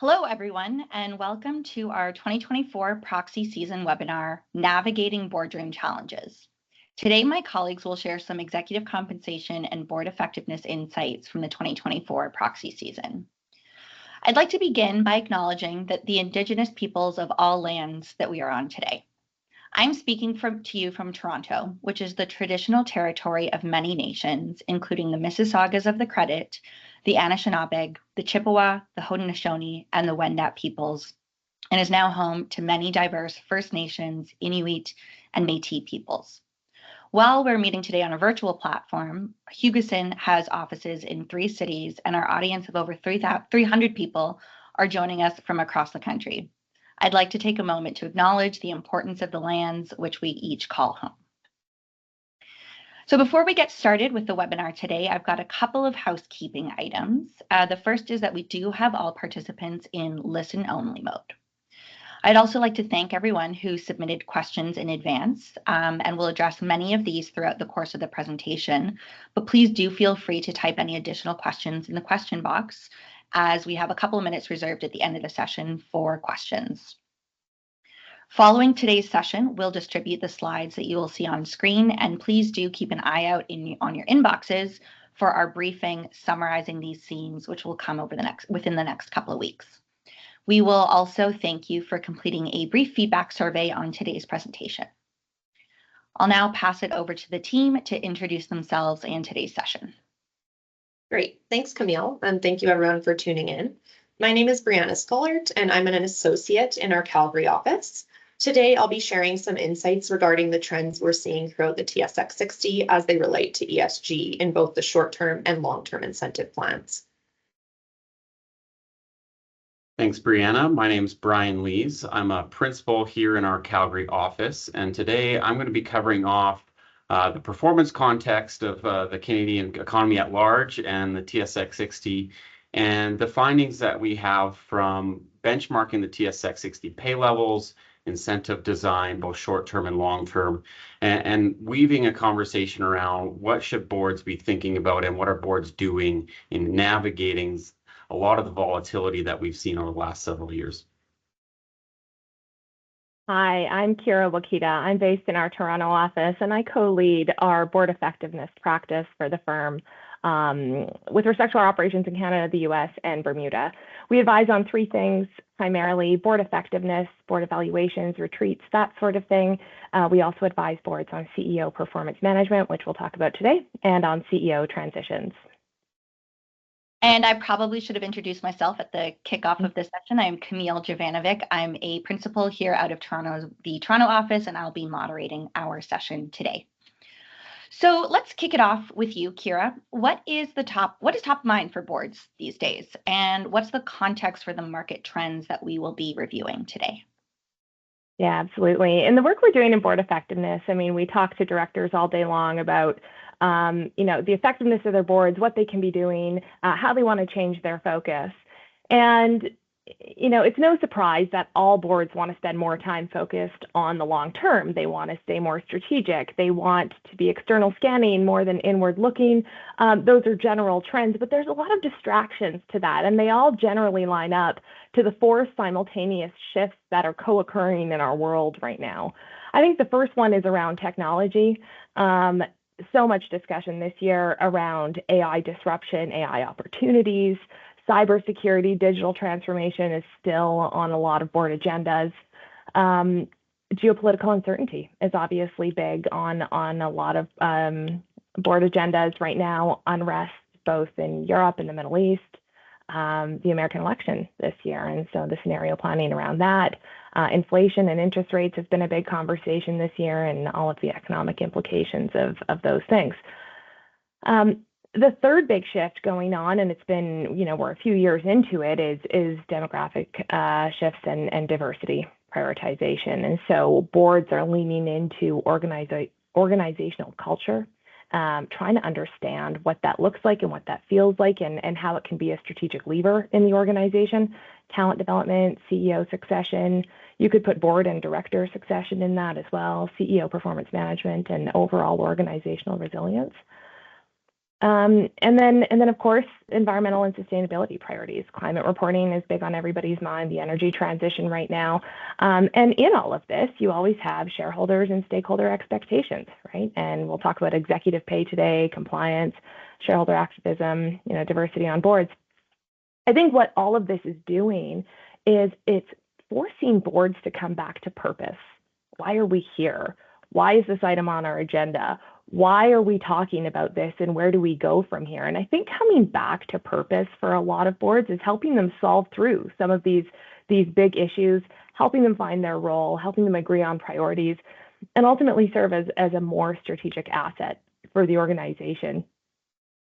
Hello, everyone, and welcome to our 2024 Proxy Season webinar, Navigating Boardroom Challenges. Today, my colleagues will share some executive compensation and board effectiveness insights from the 2024 Proxy Season. I'd like to begin by acknowledging that the Indigenous peoples of all lands that we are on today. I'm speaking to you from Toronto, which is the traditional territory of many nations, including the Mississaugas of the Credit, the Anishinaabe, the Chippewa, the Haudenosaunee, and the Wendat peoples, and is now home to many diverse First Nations, Inuit, and Métis peoples. While we're meeting today on a virtual platform, Hugessen has offices in 3 cities, and our audience of over 300 people are joining us from across the country. I'd like to take a moment to acknowledge the importance of the lands which we each call home. So before we get started with the webinar today, I've got a couple of housekeeping items. The first is that we do have all participants in listen-only mode. I'd also like to thank everyone who submitted questions in advance, and we'll address many of these throughout the course of the presentation, but please do feel free to type any additional questions in the question box, as we have a couple of minutes reserved at the end of the session for questions. Following today's session, we'll distribute the slides that you will see on screen, and please do keep an eye out on your inboxes for our briefing summarizing these themes, which will come within the next couple of weeks. We will also thank you for completing a brief feedback survey on today's presentation. I'll now pass it over to the team to introduce themselves and today's session. Great, thanks Camille, and thank you everyone for tuning in. My name is Brianna Scollart, and I'm an associate in our Calgary office. Today, I'll be sharing some insights regarding the trends we're seeing throughout the TSX 60 as they relate to ESG in both the short-term and long-term incentive plans. Thanks, Brianna. My name is Brian Lees. I'm a principal here in our Calgary office, and today I'm going to be covering off the performance context of the Canadian economy at large and the TSX 60, and the findings that we have from benchmarking the TSX 60 pay levels, incentive design, both short-term and long-term, and weaving a conversation around what should boards be thinking about and what are boards doing in navigating a lot of the volatility that we've seen over the last several years. Hi, I'm Kira Wakita. I'm based in our Toronto office, and I co-lead our board effectiveness practice for the firm with respect to our operations in Canada, the US, and Bermuda. We advise on 3 things, primarily board effectiveness, board evaluations, retreats, that sort of thing. We also advise boards on CEO performance management, which we'll talk about today, and on CEO transitions. And I probably should have introduced myself at the kickoff of this session. I'm Camille Jovanovic. I'm a principal here out of the Toronto office, and I'll be moderating our session today. So let's kick it off with you, Kira. What is top of mind for boards these days? And what's the context for the market trends that we will be reviewing today? Yeah, absolutely. In the work we're doing in board effectiveness, I mean, we talk to directors all day long about the effectiveness of their boards, what they can be doing, how they want to change their focus. And it's no surprise that all boards want to spend more time focused on the long term. They want to stay more strategic. They want to be external scanning more than inward looking. Those are general trends, but there's a lot of distractions to that, and they all generally line up to the 4 simultaneous shifts that are co-occurring in our world right now. I think the first one is around technology. So much discussion this year around AI disruption, AI opportunities. Cybersecurity, digital transformation is still on a lot of board agendas. Geopolitical uncertainty is obviously big on a lot of board agendas right now. Unrest both in Europe and the Middle East, the American election this year, and so the scenario planning around that. Inflation and interest rates have been a big conversation this year, and all of the economic implications of those things. The third big shift going on, and it's been, we're a few years into it, is demographic shifts and diversity prioritization. And so boards are leaning into organizational culture, trying to understand what that looks like and what that feels like, and how it can be a strategic lever in the organization. Talent development, CEO succession. You could put board and director succession in that as well, CEO performance management, and overall organizational resilience. And then of course, environmental and sustainability priorities. Climate reporting is big on everybody's mind, the energy transition right now. And in all of this, you always have shareholders and stakeholder expectations, right? And we'll talk about executive pay today, compliance, shareholder activism, diversity on boards. I think what all of this is doing is it's forcing boards to come back to purpose. Why are we here? Why is this item on our agenda? Why are we talking about this, and where do we go from here? And I think coming back to purpose for a lot of boards is helping them solve through some of these big issues, helping them find their role, helping them agree on priorities, and ultimately serve as a more strategic asset for the organization.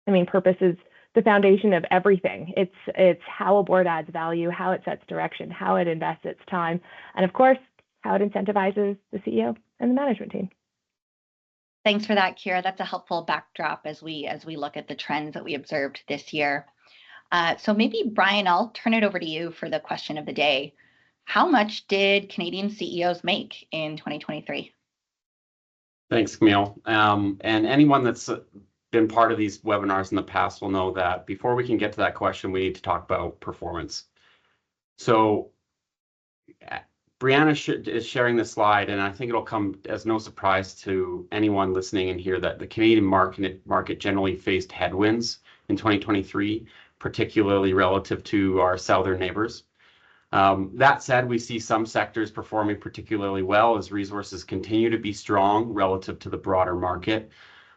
I mean, purpose is the foundation of everything. It's how a board adds value, how it sets direction, how it invests its time, and of course, how it incentivizes the CEO and the management team. Thanks for that, Kira. That's a helpful backdrop as we look at the trends that we observed this year. So maybe, Brian, I'll turn it over to you for the question of the day. How much did Canadian CEOs make in 2023? Thanks, Camille. And anyone that's been part of these webinars in the past will know that before we can get to that question, we need to talk about performance. So Brianna is sharing this slide, and I think it'll come as no surprise to anyone listening in here that the Canadian market generally faced headwinds in 2023, particularly relative to our southern neighbors. That said, we see some sectors performing particularly well as resources continue to be strong relative to the broader market.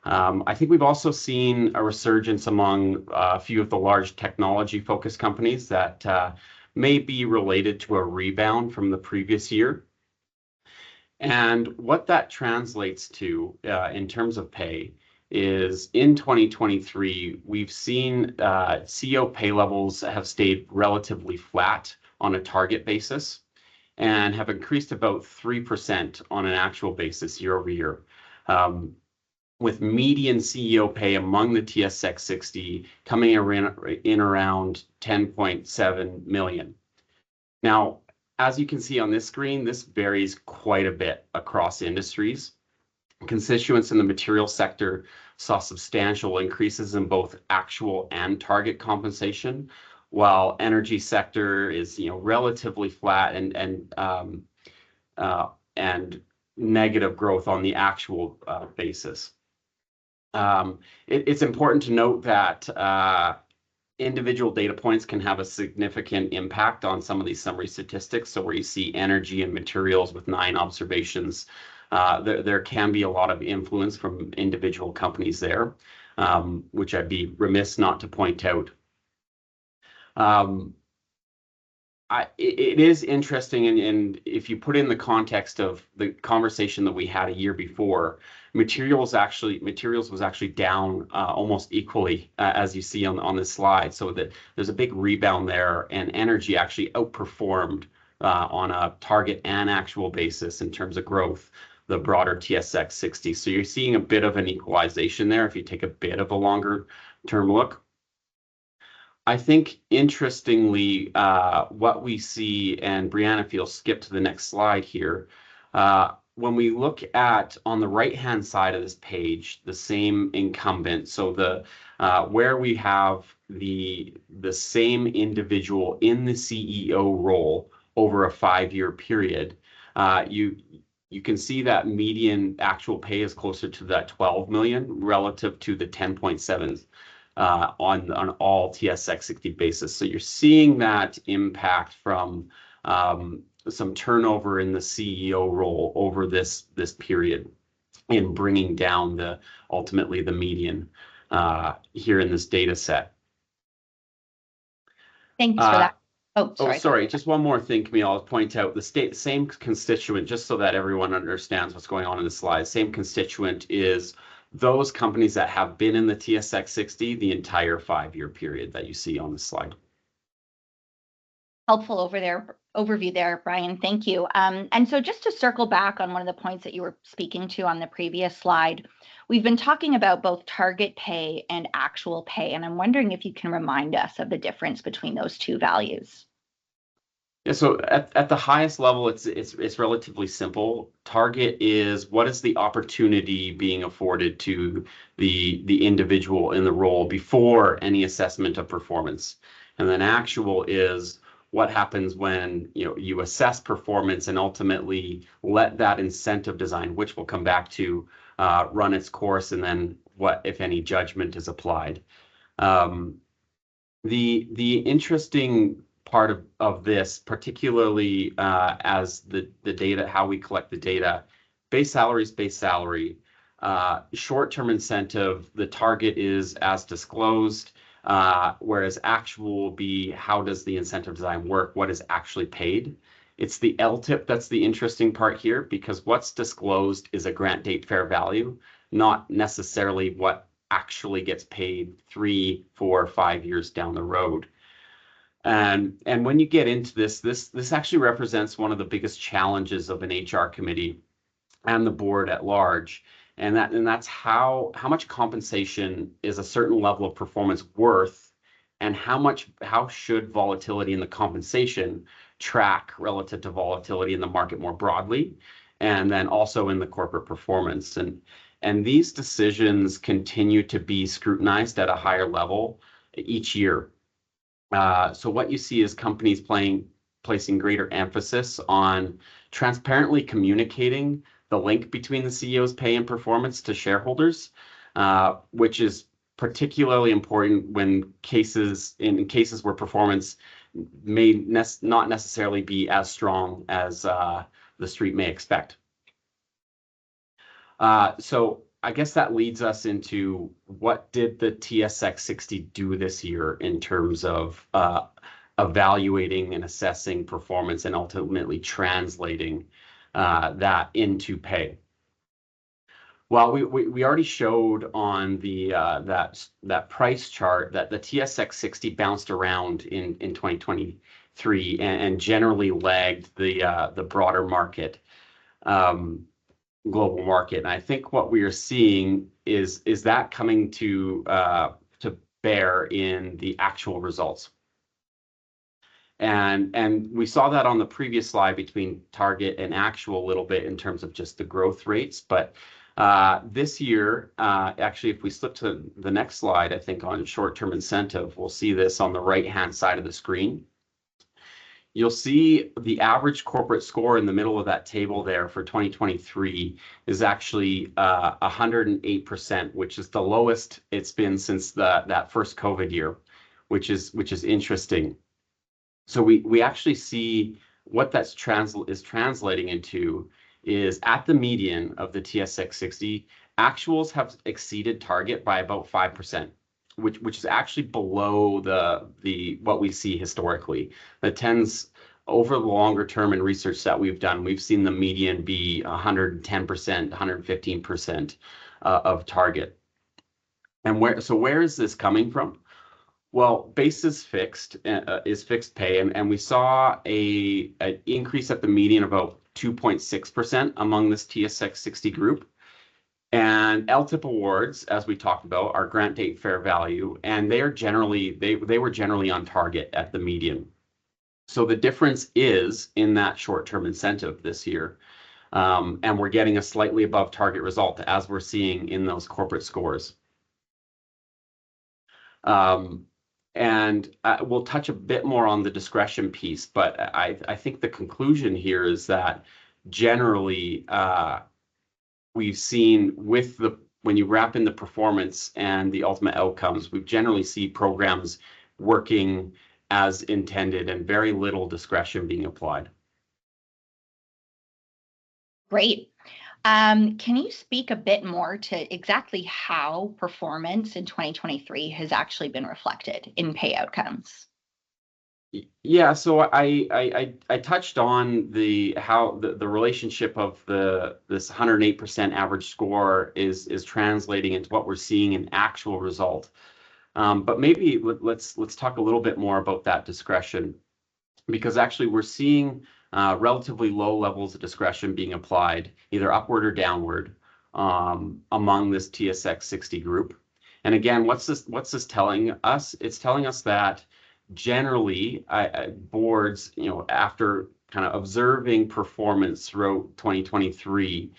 I think we've also seen a resurgence among a few of the large technology-focused companies that may be related to a rebound from the previous year. And what that translates to in terms of pay is in 2023, we've seen CEO pay levels have stayed relatively flat on a target basis and have increased about 3% on an actual basis year over year, with median CEO pay among the TSX 60 coming in around 10.7 million. Now, as you can see on this screen, this varies quite a bit across industries. Constituents in the material sector saw substantial increases in both actual and target compensation, while energy sector is relatively flat and negative growth on the actual basis. It's important to note that individual data points can have a significant impact on some of these summary statistics. So where you see energy and materials with 9 observations, there can be a lot of influence from individual companies there, which I'd be remiss not to point out. It is interesting, and if you put in the context of the conversation that we had a year before, materials was actually down almost equally as you see on this slide. So that there's a big rebound there, and energy actually outperformed on a target and actual basis in terms of growth the broader TSX 60. So you're seeing a bit of an equalization there if you take a bit of a longer term look. I think, interestingly, what we see, and Brianna, if you'll skip to the next slide here, when we look at, on the right-hand side of this page, the same incumbent, so where we have the same individual in the CEO role over a 5-year period, you can see that median actual pay is closer to that 12 million relative to the 10.7 on all TSX 60 basis. So you're seeing that impact from some turnover in the CEO role over this period in bringing down ultimately the median here in this data set. Thanks for that. Sorry. Just one more thing, Camille. I'll point out the same constituent, just so that everyone understands what's going on in the slide. Same constituent is those companies that have been in the TSX 60 the entire 5-year period that you see on the slide. Helpful overview there, Brian. Thank you. And so just to circle back on one of the points that you were speaking to on the previous slide, we've been talking about both target pay and actual pay, and I'm wondering if you can remind us of the difference between those two values. Yeah, so at the highest level, it's relatively simple. Target is what is the opportunity being afforded to the individual in the role before any assessment of performance, and then actual is what happens when you assess performance and ultimately let that incentive design, which we'll come back to, run its course, and then what, if any, judgment is applied. The interesting part of this, particularly as the data, how we collect the data, base salary is base salary. Short-term incentive, the target is as disclosed, whereas actual will be how does the incentive design work, what is actually paid. It's the LTIP that's the interesting part here, because what's disclosed is a grant date fair value, not necessarily what actually gets paid 3, 4, 5 years down the road. And when you get into this actually represents one of the biggest challenges of an HR committee and the board at large. And that's how much compensation is a certain level of performance worth, and how should volatility in the compensation track relative to volatility in the market more broadly, and then also in the corporate performance. And these decisions continue to be scrutinized at a higher level each year. So what you see is companies placing greater emphasis on transparently communicating the link between the CEO's pay and performance to shareholders, which is particularly important when in cases where performance may not necessarily be as strong as the street may expect. So I guess that leads us into what did the TSX 60 do this year in terms of evaluating and assessing performance and ultimately translating that into pay. Well, we already showed on the that price chart that the TSX 60 bounced around in 2023 and generally lagged the broader market. Global market. And I think what we are seeing is that coming to bear in the actual results. And we saw that on the previous slide between target and actual a little bit in terms of just the growth rates. But this year, actually, if we slip to the next slide, I think on short-term incentive, we'll see this on the right-hand side of the screen. You'll see the average corporate score in the middle of that table there for 2023 is actually 108%, which is the lowest it's been since that first COVID year, which is interesting. So we actually see what that's translating into is at the median of the TSX 60, actuals have exceeded target by about 5%. Which is actually below the what we see historically. That tends over the longer term in research that we've done, we've seen the median be 110%, 115% of target. And where is this coming from? Well, base is fixed pay, and we saw an increase at the median of about 2.6% among this TSX 60 group. And LTIP awards, as we talked about, are grant date fair value, and they were generally on target at the median. So the difference is in that short-term incentive this year, and we're getting a slightly above target result as we're seeing in those corporate scores. And we'll touch a bit more on the discretion piece, but I think the conclusion here is that generally we've seen when you wrap in the performance and the ultimate outcomes, we generally see programs working as intended and very little discretion being applied. Great. Can you speak a bit more to exactly how performance in 2023 has actually been reflected in pay outcomes? Yeah, so I touched on how the relationship of this 108% average score is translating into what we're seeing in actual result. But maybe let's talk a little bit more about that discretion, because actually we're seeing relatively low levels of discretion being applied, either upward or downward, among this TSX 60 group. And again, what's this telling us? It's telling us that generally, boards, after kind of observing performance throughout 2023,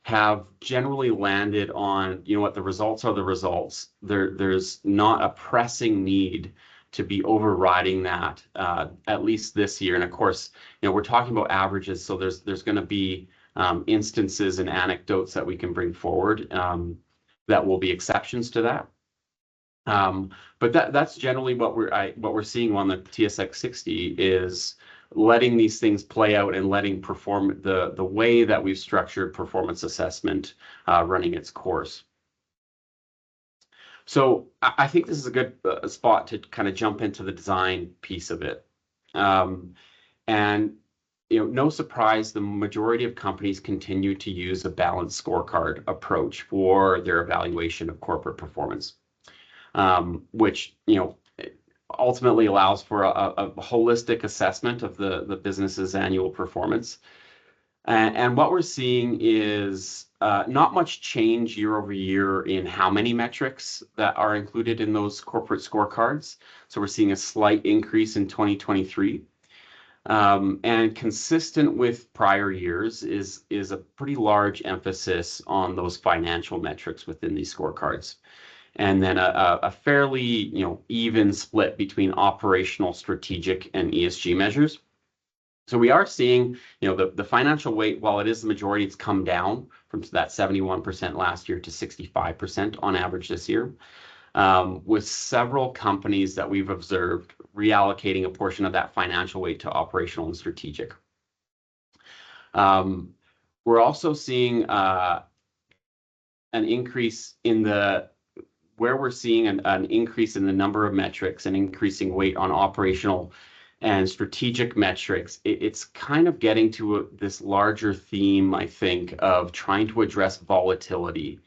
have generally landed on, what the results are the results. There's not a pressing need to be overriding that, at least this year. And of course, we're talking about averages, so there's going to be instances and anecdotes that we can bring forward that will be exceptions to that. But that's generally what we're seeing on the TSX 60 is letting these things play out and letting the way that we've structured performance assessment running its course. So I think this is a good spot to kind of jump into the design piece of it. And no surprise, the majority of companies continue to use a balanced scorecard approach for their evaluation of corporate performance, which ultimately allows for a holistic assessment of the business's annual performance. And what we're seeing is not much change year over year in how many metrics that are included in those corporate scorecards. So we're seeing a slight increase in 2023. And consistent with prior years is a pretty large emphasis on those financial metrics within these scorecards. And then a fairly even split between operational, strategic, and ESG measures. So we are seeing the financial weight, while it is the majority, it's come down from that 71% last year to 65% on average this year, with several companies that we've observed reallocating a portion of that financial weight to operational and strategic. We're also seeing an increase in we're seeing an increase in the number of metrics and increasing weight on operational and strategic metrics. It's kind of getting to this larger theme, I think, of trying to address volatility,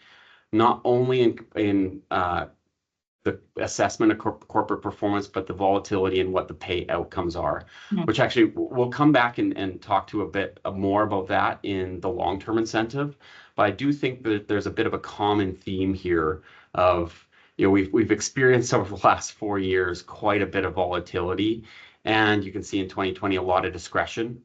not only in the assessment of corporate performance, but the volatility and what the pay outcomes are, which actually we'll come back and talk to a bit more about that in the long-term incentive. But I do think that there's a bit of a common theme here of, we've experienced over the last 4 years quite a bit of volatility, and you can see in 2020 a lot of discretion.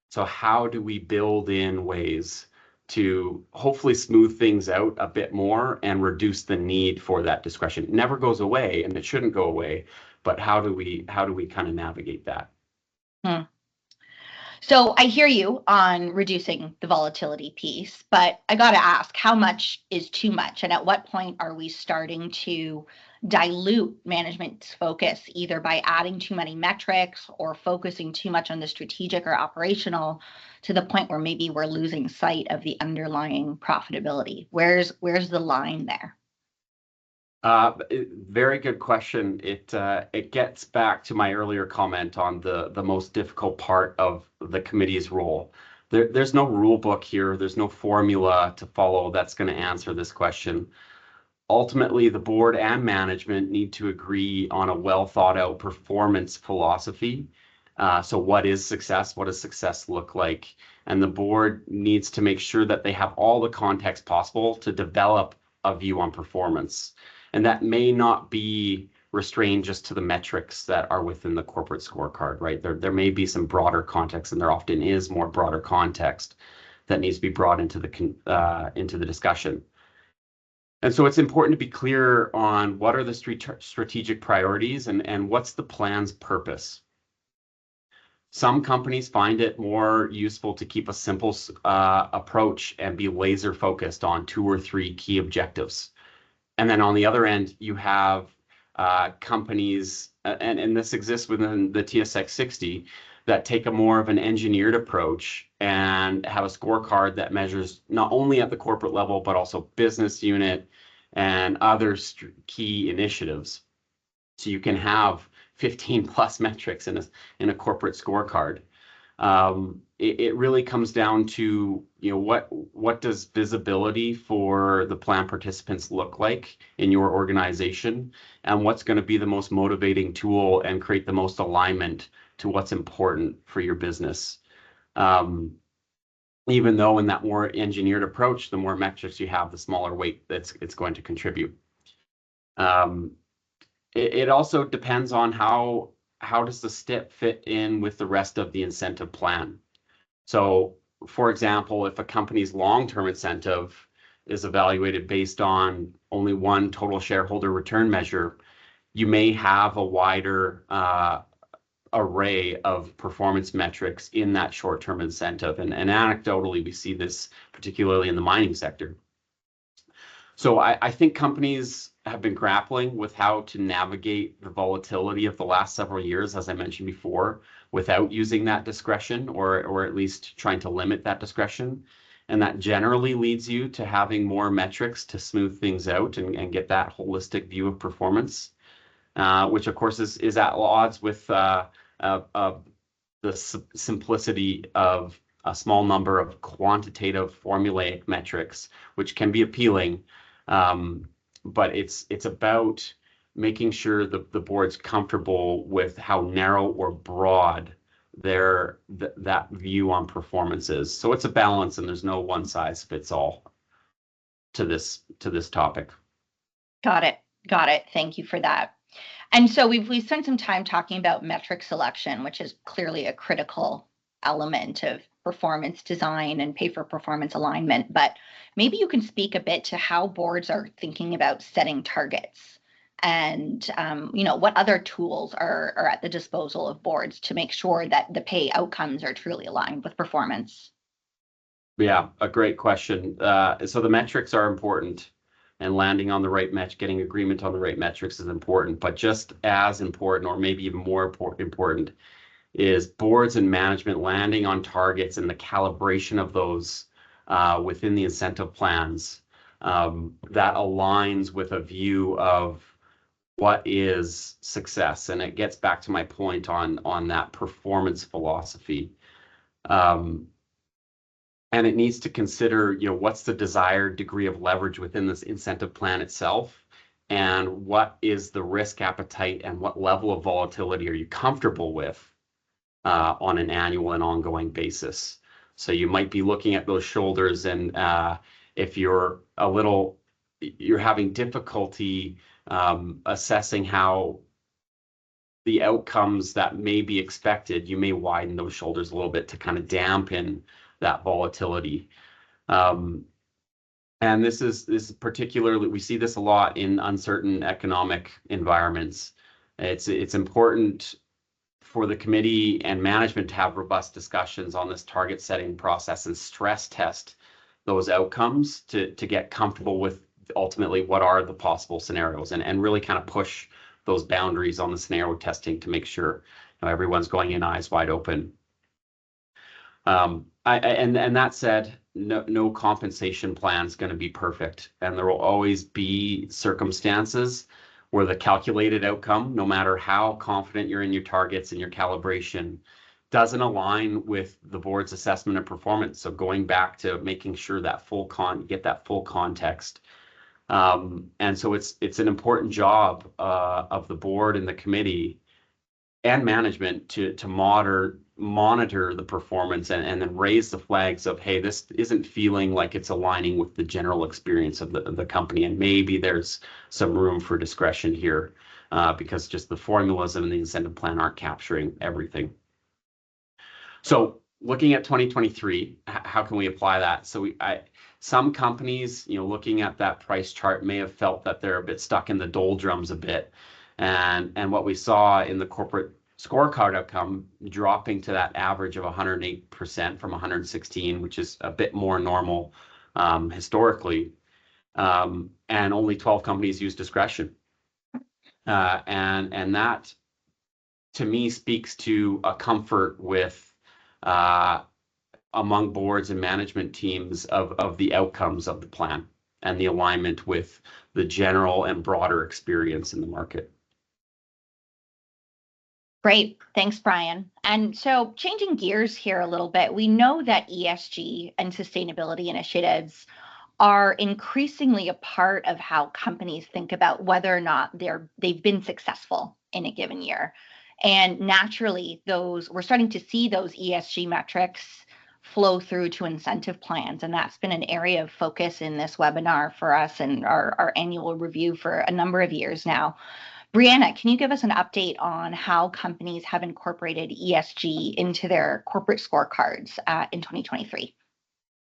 So how do we build in ways to hopefully smooth things out a bit more and reduce the need for that discretion? It never goes away, and it shouldn't go away, but how do we kind of navigate that? So I hear you on reducing the volatility piece, but I got to ask, how much is too much? And at what point are we starting to dilute management's focus, either by adding too many metrics or focusing too much on the strategic or operational, to the point where maybe we're losing sight of the underlying profitability? Where's the line there? Very good question. It gets back to my earlier comment on the most difficult part of the committee's role. There's no rule book here. There's no formula to follow that's going to answer this question. Ultimately, the board and management need to agree on a well thought out performance philosophy. So what is success? What does success look like? And the board needs to make sure that they have all the context possible to develop a view on performance. And that may not be restrained just to the metrics that are within the corporate scorecard, right? There may be some broader context, and there often is more broader context that needs to be brought into the discussion. And so it's important to be clear on what are the strategic priorities and what's the plan's purpose. Some companies find it more useful to keep a simple approach and be laser focused on 2 or 3 key objectives. And then on the other end, you have companies, and this exists within the TSX 60, that take a more of an engineered approach and have a scorecard that measures not only at the corporate level, but also business unit and other key initiatives. So you can have 15 plus metrics in a corporate scorecard. It really comes down to, what does visibility for the plan participants look like in your organization, and what's going to be the most motivating tool and create the most alignment to what's important for your business. Even though in that more engineered approach, the more metrics you have, the smaller weight it's going to contribute. It also depends on how how does the STIP fit in with the rest of the incentive plan? So, for example, if a company's long-term incentive is evaluated based on only one total shareholder return measure, you may have a wider array of performance metrics in that short-term incentive. And anecdotally, we see this particularly in the mining sector. So I think companies have been grappling with how to navigate the volatility of the last several years, as I mentioned before, without using that discretion, or at least trying to limit that discretion. And that generally leads you to having more metrics to smooth things out and get that holistic view of performance, which of course is at odds with the simplicity of a small number of quantitative formulaic metrics, which can be appealing. But it's about making sure the board's comfortable with how narrow or broad that view on performance is. So it's a balance, and there's no one size fits all to this topic. Got it. Thank you for that. And so we've spent some time talking about metric selection, which is clearly a critical element of performance design and pay for performance alignment. But maybe you can speak a bit to how boards are thinking about setting targets, and what other tools are at the disposal of boards to make sure that the pay outcomes are truly aligned with performance. Yeah, a great question. So the metrics are important, and landing on the right getting agreement on the right metrics is important. But just as important, or maybe even more important, is boards and management landing on targets and the calibration of those within the incentive plans that aligns with a view of what is success. And it gets back to my point on that performance philosophy. And it needs to consider, what's the desired degree of leverage within this incentive plan itself, and what is the risk appetite, and what level of volatility are you comfortable with on an annual and ongoing basis. So you might be looking at those shoulders, and if you're having difficulty assessing how the outcomes that may be expected, you may widen those shoulders a little bit to kind of dampen that volatility. And this is particularly, we see this a lot in uncertain economic environments. It's important for the committee and management to have robust discussions on this target setting process and stress test those outcomes to get comfortable with ultimately what are the possible scenarios, and really kind of push those boundaries on the scenario testing to make sure everyone's going in eyes wide open. And that said, no compensation plan is going to be perfect, and there will always be circumstances where the calculated outcome, no matter how confident you're in your targets and your calibration, doesn't align with the board's assessment of performance. So going back to making sure that get that full context. And so it's an important job of the board and the committee and management to monitor the performance and then raise the flags of, hey, this isn't feeling like it's aligning with the general experience of the company, and maybe there's some room for discretion here because just the formulas and the incentive plan aren't capturing everything. So looking at 2023, how can we apply that? So some companies, looking at that price chart, may have felt that they're a bit stuck in the doldrums a bit. And what we saw in the corporate scorecard outcome dropping to that average of 108% from 116, which is a bit more normal historically. And only 12 companies use discretion. And that, to me, speaks to a comfort with among boards and management teams of the outcomes of the plan and the alignment with the general and broader experience in the market. Great. Thanks, Brian. And so changing gears here a little bit, we know that ESG and sustainability initiatives are increasingly a part of how companies think about whether or not they've been successful in a given year. And naturally, we're starting to see those ESG metrics flow through to incentive plans. And that's been an area of focus in this webinar for us and our annual review for a number of years now. Brianna, can you give us an update on how companies have incorporated ESG into their corporate scorecards in 2023?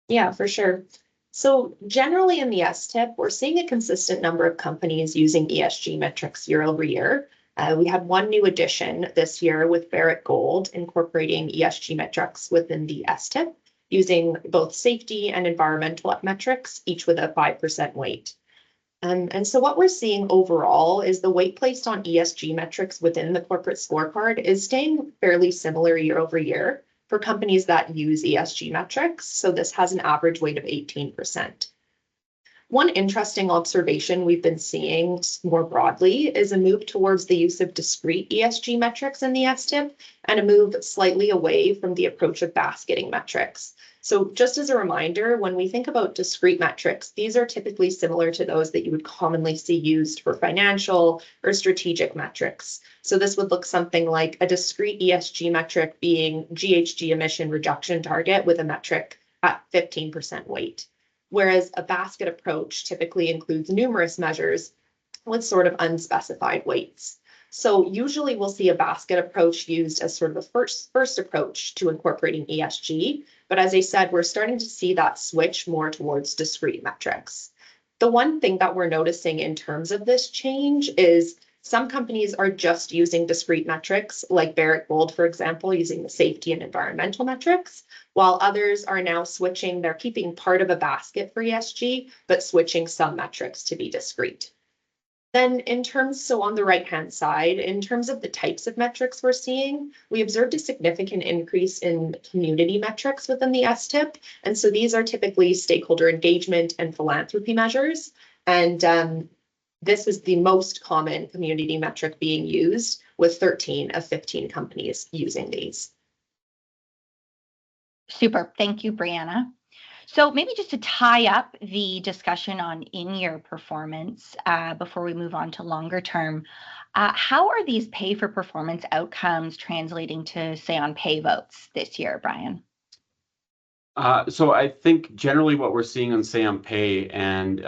Yeah, for sure. So generally in the STIP, we're seeing a consistent number of companies using ESG metrics year over year. We had one new addition this year with Barrick Gold incorporating ESG metrics within the STIP, using both safety and environmental metrics, each with a 5% weight. And so what we're seeing overall is the weight placed on ESG metrics within the corporate scorecard is staying fairly similar year over year for companies that use ESG metrics. So this has an average weight of 18%. One interesting observation we've been seeing more broadly is a move towards the use of discrete ESG metrics in the STIP and a move slightly away from the approach of basketing metrics. So just as a reminder, when we think about discrete metrics, these are typically similar to those that you would commonly see used for financial or strategic metrics. So this would look something like a discrete ESG metric being GHG emission reduction target with a metric at 15% weight. Whereas a basket approach typically includes numerous measures with sort of unspecified weights. So usually we'll see a basket approach used as sort of a first approach to incorporating ESG. But as I said, we're starting to see that switch more towards discrete metrics. The one thing that we're noticing in terms of this change is some companies are just using discrete metrics, like Barrick Gold, for example, using the safety and environmental metrics, while others are now switching. They're keeping part of a basket for ESG, but switching some metrics to be discrete. Then so on the right-hand side, in terms of the types of metrics we're seeing, we observed a significant increase in community metrics within the STIP. And so these are typically stakeholder engagement and philanthropy measures. And this is the most common community metric being used, with 13 of 15 companies using these. Super. Thank you, Brianna. So maybe just to tie up the discussion on in-year performance before we move on to longer term, how are these pay for performance outcomes translating to, say, on pay votes this year, Brian? So I think generally what we're seeing on Say on Pay, and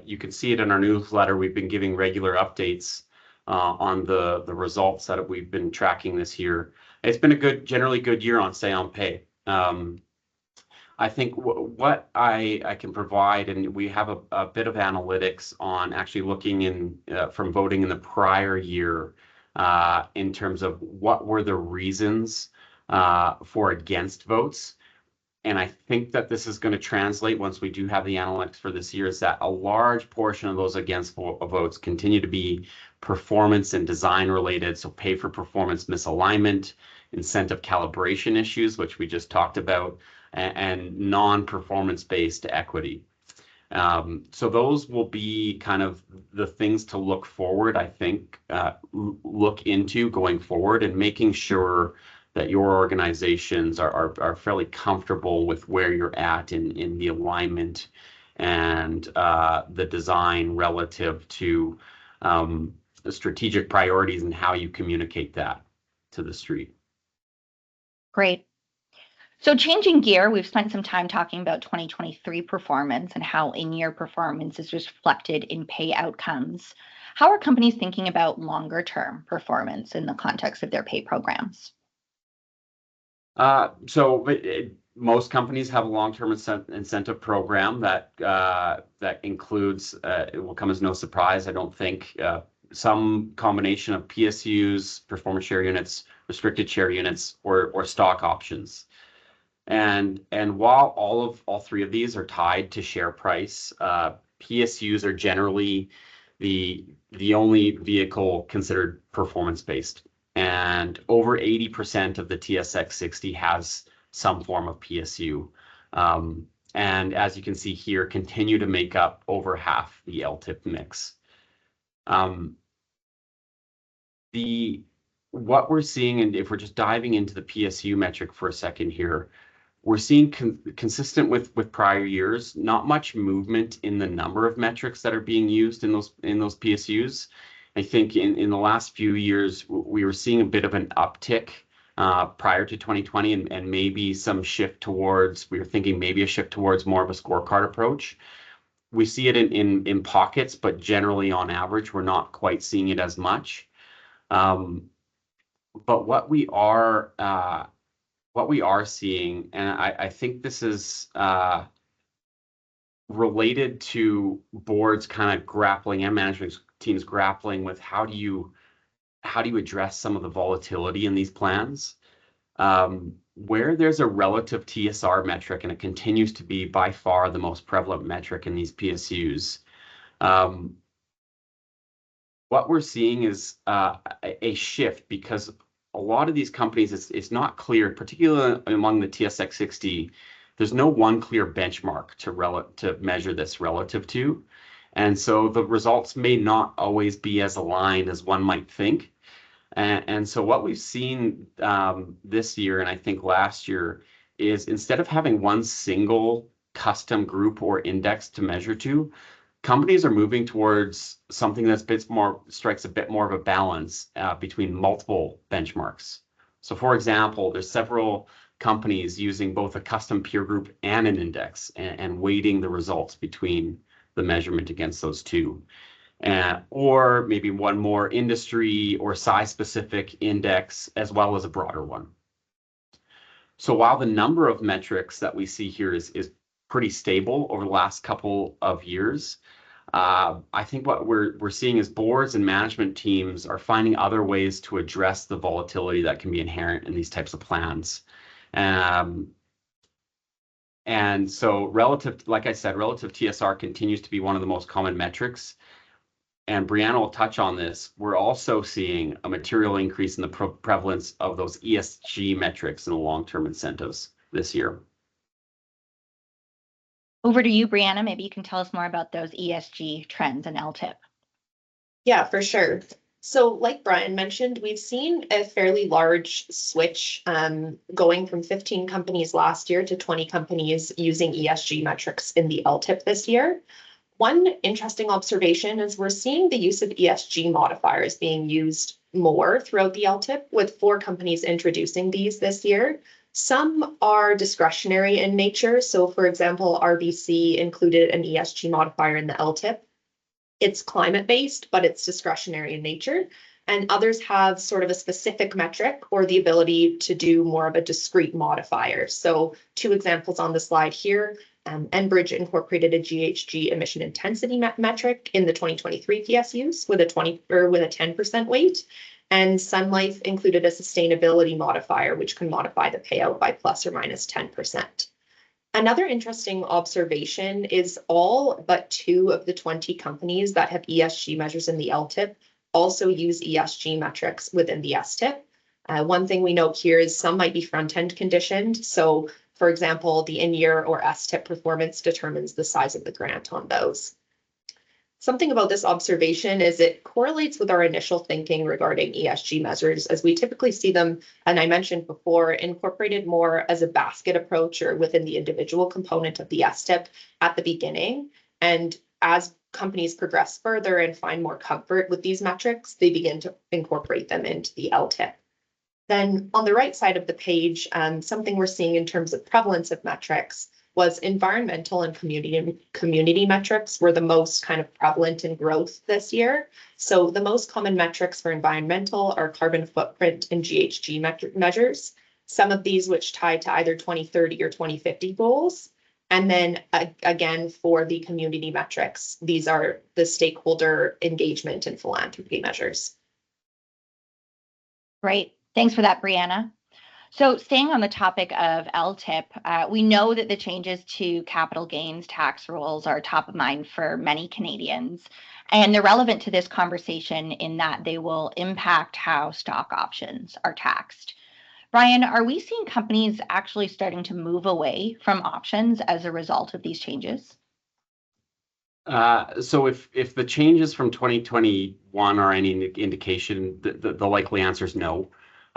you can see it in our newsletter, we've been giving regular updates on the results that we've been tracking this year. It's been a generally good year on Say on Pay. I think what I can provide, and we have a bit of analytics on actually looking in from voting in the prior year in terms of what were the reasons for against votes. And I think that this is going to translate once we do have the analytics for this year, is that a large portion of those against votes continue to be performance and design related. So pay for performance misalignment, incentive calibration issues, which we just talked about, and non-performance based equity. So those will be kind of the things to look forward, I think, look into going forward, and making sure that your organizations are fairly comfortable with where you're at in the alignment and the design relative to the strategic priorities and how you communicate that to the street. Great. So changing gear, we've spent some time talking about 2023 performance and how in-year performance is reflected in pay outcomes. How are companies thinking about longer term performance in the context of their pay programs? Most companies have a long-term incentive program that includes, it will come as no surprise, I don't think, some combination of PSUs, performance share units, restricted share units, or stock options. And while all three of these are tied to share price, PSUs are generally the only vehicle considered performance-based. And over 80% of the TSX 60 has some form of PSU. And as you can see here, continue to make up over half the LTIP mix. What we're seeing, and if we're just diving into the PSU metric for a second here, we're seeing consistent with prior years, not much movement in the number of metrics that are being used in those PSUs. I think in the last few years, we were seeing a bit of an uptick prior to 2020, and maybe some shift towards, we were thinking maybe a shift towards more of a scorecard approach. We see it in pockets, but generally on average, we're not quite seeing it as much. But what we are seeing, and I think this is related to boards kind of grappling and management teams grappling with how do you address some of the volatility in these plans. Where there's a relative TSR metric, and it continues to be by far the most prevalent metric in these PSUs, what we're seeing is a shift, because a lot of these companies, it's not clear, particularly among the TSX 60, there's no one clear benchmark to measure this relative to. And so the results may not always be as aligned as one might think. And so what we've seen this year, and I think last year, is instead of having one single custom group or index to measure to, companies are moving towards something that's strikes a bit more of a balance between multiple benchmarks. So for example, there's several companies using both a custom peer group and an index, and weighting the results between the measurement against those two. Or maybe one more industry or size specific index, as well as a broader one. So while the number of metrics that we see here is pretty stable over the last couple of years, I think what we're seeing is boards and management teams are finding other ways to address the volatility that can be inherent in these types of plans. And so like I said, relative TSR continues to be one of the most common metrics. And Brianna will touch on this. We're also seeing a material increase in the prevalence of those ESG metrics and the long-term incentives this year. Over to you, Brianna. Maybe you can tell us more about those ESG trends and LTIP. Yeah, for sure. So like Brian mentioned, we've seen a fairly large switch going from 15 companies last year to 20 companies using ESG metrics in the LTIP this year. One interesting observation is we're seeing the use of ESG modifiers being used more throughout the LTIP, with 4 companies introducing these this year. Some are discretionary in nature. So for example, RBC included an ESG modifier in the LTIP. It's climate-based, but it's discretionary in nature. And others have sort of a specific metric or the ability to do more of a discrete modifier. So 2 examples on the slide here. Enbridge incorporated a GHG emission intensity metric in the 2023 PSUs with a 10% weight. And Sun Life included a sustainability modifier, which can modify the payout by plus or minus 10%. Another interesting observation is all but 2 of the 20 companies that have ESG measures in the LTIP also use ESG metrics within the STIP. One thing we note here is some might be front-end conditioned. So, for example, the in-year or STIP performance determines the size of the grant on those. Something about this observation is it correlates with our initial thinking regarding ESG measures, as we typically see them, and I mentioned before, incorporated more as a basket approach or within the individual component of the STIP at the beginning. And as companies progress further and find more comfort with these metrics, they begin to incorporate them into the LTIP. Then on the right side of the page, something we're seeing in terms of prevalence of metrics was environmental and community metrics were the most kind of prevalent in growth this year. So the most common metrics for environmental are carbon footprint and GHG measures, some of these which tie to either 2030 or 2050 goals. And then again, for the community metrics, these are the stakeholder engagement and philanthropy measures. Great. Thanks for that, Brianna. So staying on the topic of LTIP, we know that the changes to capital gains tax rules are top of mind for many Canadians, and they're relevant to this conversation in that they will impact how stock options are taxed. Brian, are we seeing companies actually starting to move away from options as a result of these changes? So if the changes from 2021 are any indication, the likely answer is no.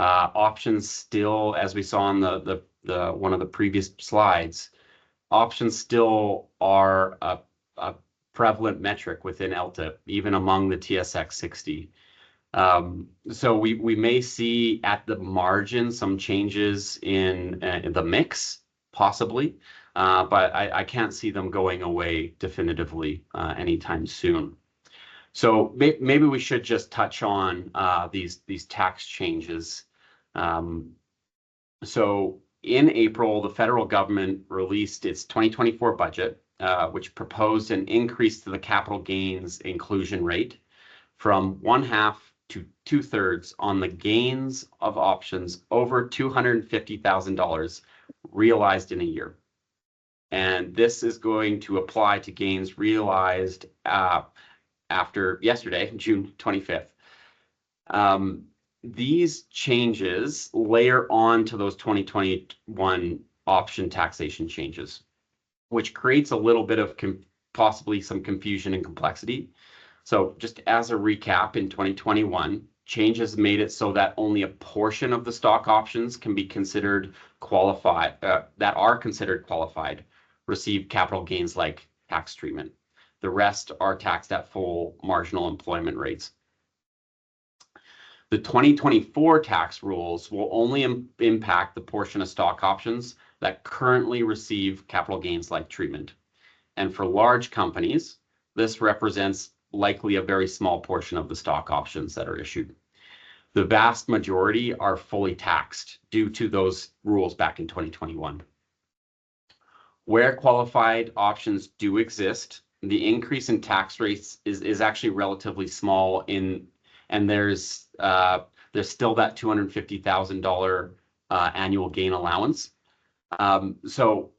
Options still, as we saw on the one of the previous slides, options still are a prevalent metric within LTIP, even among the TSX 60. So we may see at the margin some changes in the mix, possibly, but I can't see them going away definitively anytime soon. So maybe we should just touch on these tax changes. So in April, the federal government released its 2024 budget, which proposed an increase to the capital gains inclusion rate from 1/2 to 2/3 on the gains of options over $250,000 realized in a year. And this is going to apply to gains realized after yesterday, June 25th. These changes layer on to those 2021 option taxation changes, which creates a little bit of possibly some confusion and complexity. So just as a recap, in 2021, changes made it so that only a portion of the stock options can be considered qualified, receive capital gains like tax treatment. The rest are taxed at full marginal employment rates. The 2024 tax rules will only impact the portion of stock options that currently receive capital gains like treatment. And for large companies, this represents likely a very small portion of the stock options that are issued. The vast majority are fully taxed due to those rules back in 2021. Where qualified options do exist, the increase in tax rates is actually relatively small and there's still that $250,000 annual gain allowance. So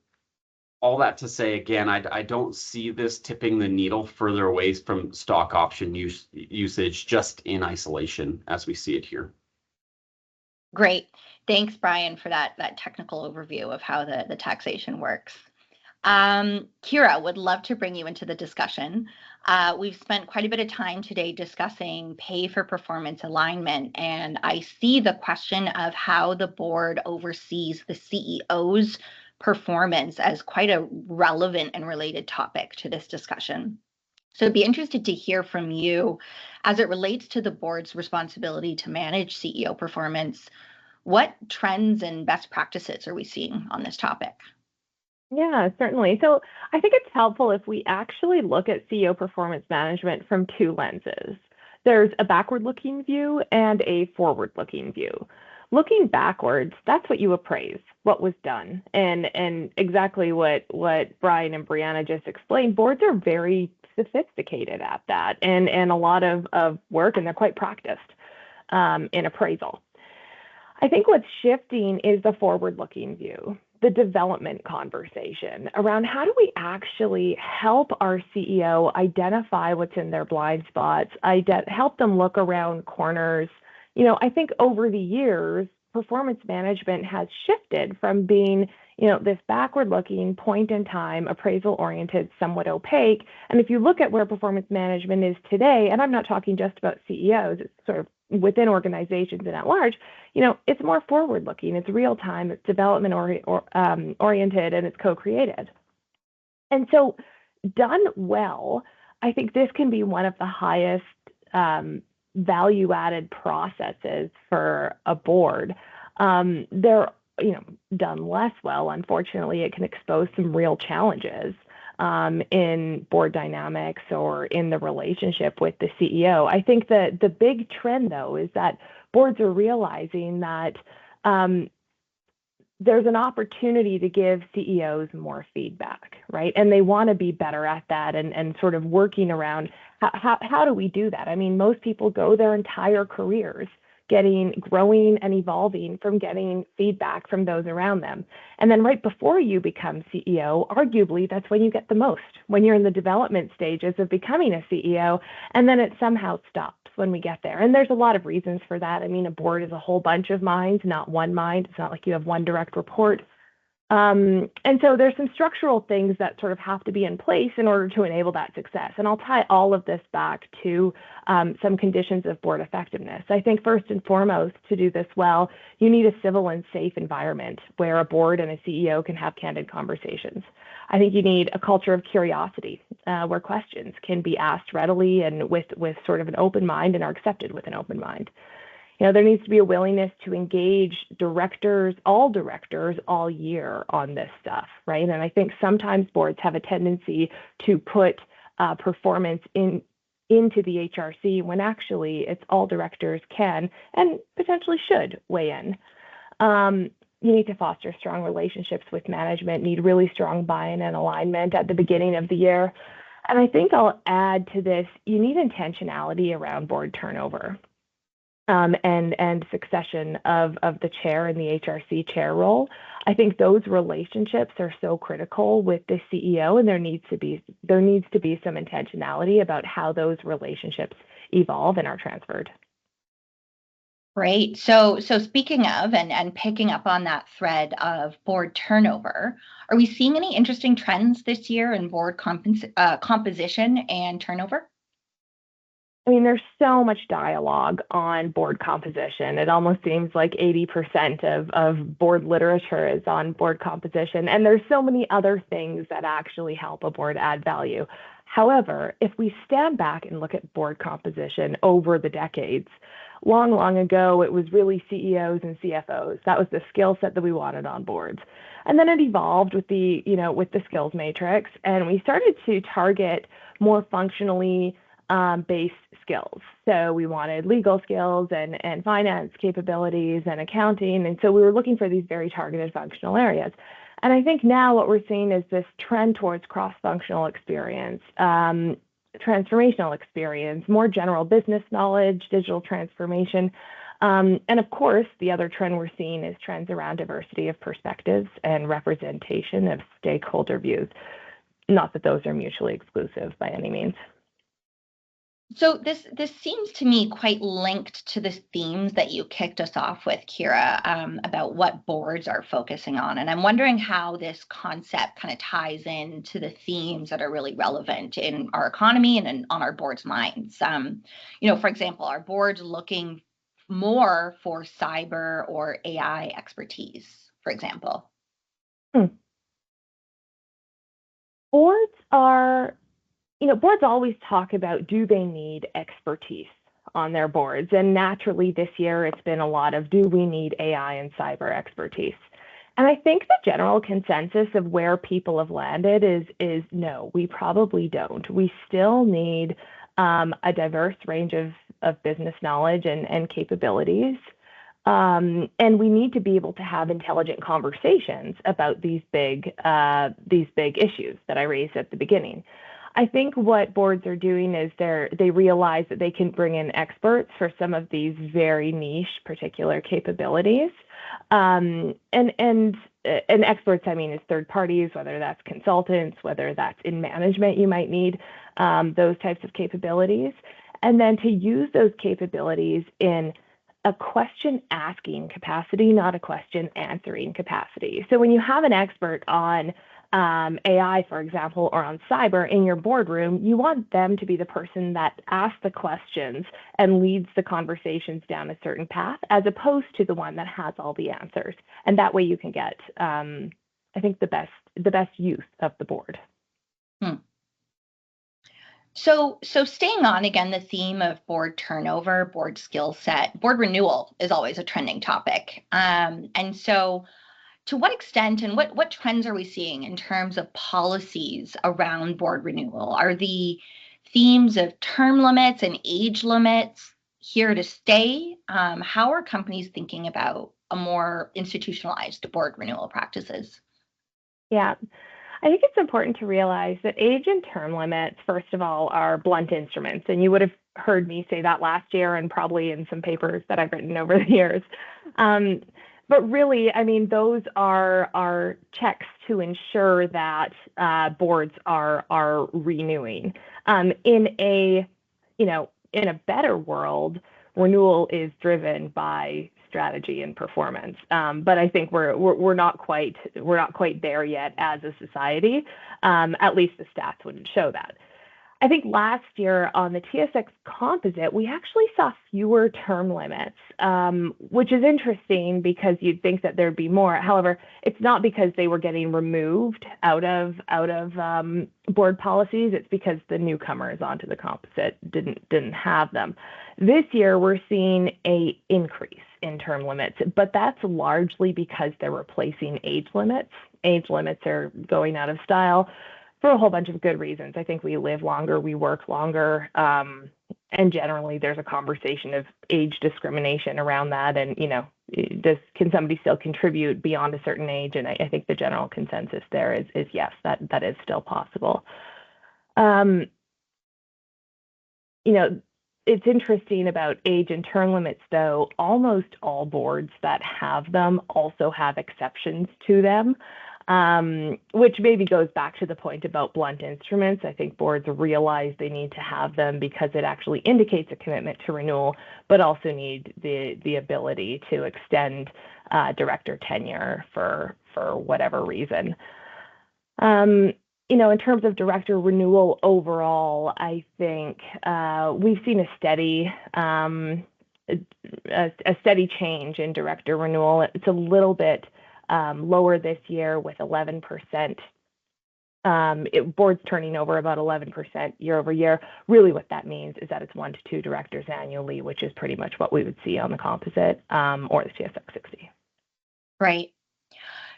all that to say, again, I don't see this tipping the needle further away from stock option usage just in isolation as we see it here. Great. Thanks, Brian, for that technical overview of how the taxation works. Kira, would love to bring you into the discussion. We've spent quite a bit of time today discussing pay for performance alignment, and I see the question of how the board oversees the CEO's performance as quite a relevant and related topic to this discussion. So I'd be interested to hear from you as it relates to the board's responsibility to manage CEO performance. What trends and best practices are we seeing on this topic? Yeah, certainly. So I think it's helpful if we actually look at CEO performance management from two lenses. There's a backward-looking view and a forward-looking view. Looking backwards, that's what you appraise, what was done. And exactly what Brian and Brianna just explained, boards are very sophisticated at that and a lot of work, and they're quite practiced in appraisal. I think what's shifting is the forward-looking view, the development conversation around how do we actually help our CEO identify what's in their blind spots, help them look around corners. You know, I think over the years, performance management has shifted from being, this backward-looking, point-in-time, appraisal-oriented, somewhat opaque. And if you look at where performance management is today, and I'm not talking just about CEOs, it's sort of within organizations and at large, it's more forward-looking, it's real-time, it's development oriented, and it's co-created. And so done well, I think this can be one of the highest value-added processes for a board. They're, done less well, unfortunately, it can expose some real challenges in board dynamics or in the relationship with the CEO. I think that the big trend, though, is that boards are realizing that there's an opportunity to give CEOs more feedback, right? And they want to be better at that and sort of working around how do we do that? I mean, most people go their entire careers growing and evolving from getting feedback from those around them. And then right before you become CEO, arguably, that's when you get the most, when you're in the development stages of becoming a CEO, and then it somehow stops when we get there. And there's a lot of reasons for that. I mean, a board is a whole bunch of minds, not one mind. It's not like you have one direct report. And so there's some structural things that sort of have to be in place in order to enable that success. And I'll tie all of this back to some conditions of board effectiveness. I think first and foremost, to do this well, you need a civil and safe environment where a board and a CEO can have candid conversations. I think you need a culture of curiosity where questions can be asked readily and with sort of an open mind and are accepted with an open mind. There needs to be a willingness to engage all directors all year on this stuff, right? And I think sometimes boards have a tendency to put performance into the HRC when actually it's all directors can and potentially should weigh in. You need to foster strong relationships with management, need really strong buy-in and alignment at the beginning of the year. And I think I'll add to this, you need intentionality around board turnover and succession of the chair in the HRC chair role. I think those relationships are so critical with the CEO, and there needs to be some intentionality about how those relationships evolve and are transferred. Great. So speaking of and picking up on that thread of board turnover, are we seeing any interesting trends this year in board composition and turnover? I mean, there's so much dialogue on board composition. It almost seems like 80% of board literature is on board composition, and there's so many other things that actually help a board add value. However, if we stand back and look at board composition over the decades, long ago, it was really CEOs and CFOs. That was the skill set that we wanted on boards. And then it evolved with the skills matrix, and we started to target more functionally based skills. So we wanted legal skills and finance capabilities and accounting. And so we were looking for these very targeted functional areas. And I think now what we're seeing is this trend towards cross-functional experience, transformational experience, more general business knowledge, digital transformation. And of course, the other trend we're seeing is trends around diversity of perspectives and representation of stakeholder views. Not that those are mutually exclusive by any means. So this seems to me quite linked to the themes that you kicked us off with, Kira, about what boards are focusing on. And I'm wondering how this concept kind of ties into the themes that are really relevant in our economy and on our boards' minds. For example, are boards looking more for cyber or AI expertise, for example? Boards always talk about, do they need expertise on their boards? And naturally this year, it's been a lot of, do we need AI and cyber expertise? And I think the general consensus of where people have landed is no, we probably don't. We still need a diverse range of business knowledge and capabilities. And we need to be able to have intelligent conversations about these big issues that I raised at the beginning. I think what boards are doing is they realize that they can bring in experts for some of these very niche particular capabilities. And experts, I mean, is third parties, whether that's consultants, whether that's in management, you might need those types of capabilities. And then to use those capabilities in a question asking capacity, not a question answering capacity. So when you have an expert on AI, for example, or on cyber in your boardroom, you want them to be the person that asks the questions and leads the conversations down a certain path, as opposed to the one that has all the answers. And that way you can get, I think, the best use of the board. So staying on again, the theme of board turnover, board skill set, board renewal is always a trending topic. And so to what extent and what trends are we seeing in terms of policies around board renewal? Are the themes of term limits and age limits here to stay? How are companies thinking about a more institutionalized board renewal practices? Yeah. I think it's important to realize that age and term limits, first of all, are blunt instruments. And you would have heard me say that last year and probably in some papers that I've written over the years. But really, I mean, those are checks to ensure that boards are renewing. In a better world, renewal is driven by strategy and performance. But I think we're not quite there yet as a society. At least the stats wouldn't show that. I think last year on the TSX composite, we actually saw fewer term limits, which is interesting because you'd think that there'd be more. However, it's not because they were getting removed out of board policies. It's because the newcomers onto the composite didn't have them. This year, we're seeing an increase in term limits, but that's largely because they're replacing age limits. Age limits are going out of style. for a whole bunch of good reasons. I think we live longer, we work longer, and generally there's a conversation of age discrimination around that. And, can somebody still contribute beyond a certain age? And I think the general consensus there is yes, that is still possible. It's interesting about age and term limits, though. Almost all boards that have them also have exceptions to them, which maybe goes back to the point about blunt instruments. I think boards realize they need to have them because it actually indicates a commitment to renewal, but also need the ability to extend director tenure for whatever reason. In terms of director renewal overall, I think we've seen a steady change in director renewal. It's a little bit lower this year with 11%. Boards turning over about 11% year over year. Really what that means is that it's 1 to 2 directors annually, which is pretty much what we would see on the composite or the TSX 60. Right.